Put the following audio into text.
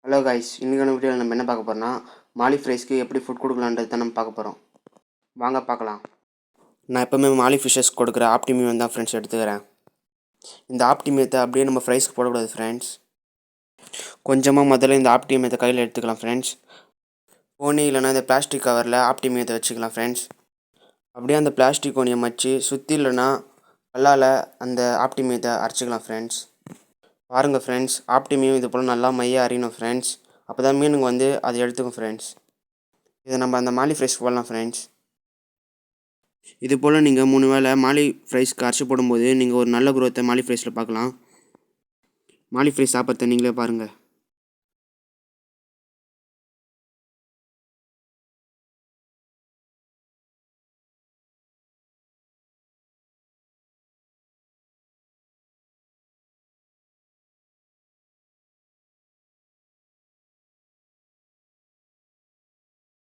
Hello guys, இன்றைக்கான வீடியோவில் நம்ம என்ன பார்க்க போகிறோம்னா மாலி ஃப்ரைஸ்க்கு எப்படி ஃபுட் கொடுக்கலான்றது தான் நம்ம பார்க்க போகிறோம். வாங்க பார்க்கலாம். நான் எப்போவுமே மாலி ஃபிஷ்ஷஸ் கொடுக்குற ஆப்டிமியம் தான் ஃப்ரெண்ட்ஸ் எடுத்துக்கிறேன். இந்த ஆப்டிமியத்தை அப்படியே நம்ம ஃப்ரைஸ்க்கு போடக்கூடாது ஃப்ரெண்ட்ஸ். கொஞ்சமாக முதல்ல இந்த ஆப்டிமியத்தை கையில் எடுத்துக்கலாம் ஃப்ரெண்ட்ஸ். கோணி இல்லைனா இந்த பிளாஸ்டிக் கவரில் ஆப்டிமியத்தை வச்சுக்கலாம் ஃப்ரெண்ட்ஸ். அப்படியே அந்த பிளாஸ்டிக் கோணியை மச்சு சுற்றி இல்லைனா கல்லால் அந்த ஆப்டிமியத்தை அரைச்சிக்கலாம் ஃப்ரெண்ட்ஸ். பாருங்கள் ஃப்ரெண்ட்ஸ், ஆப்டிமியம் இது போல் நல்லா மைய அறியணும் ஃப்ரெண்ட்ஸ். அப்போ தான் மீனுங்க வந்து அதை எடுத்துக்கும் ஃப்ரெண்ட்ஸ். இதை நம்ம அந்த மாலி ஃப்ரைஸ்க்கு போடலாம் ஃப்ரெண்ட்ஸ். இது போல் நீங்கள் 3 வேளை மாலி ஃப்ரைஸ்க்கு அரைச்சி போடும்போது நீங்கள் ஒரு நல்ல குரோத்தை மாலி ஃப்ரைஸில் பார்க்கலாம். மாலி ஃப்ரைஸ் சாப்பிட்றத நீங்களே பாருங்கள்.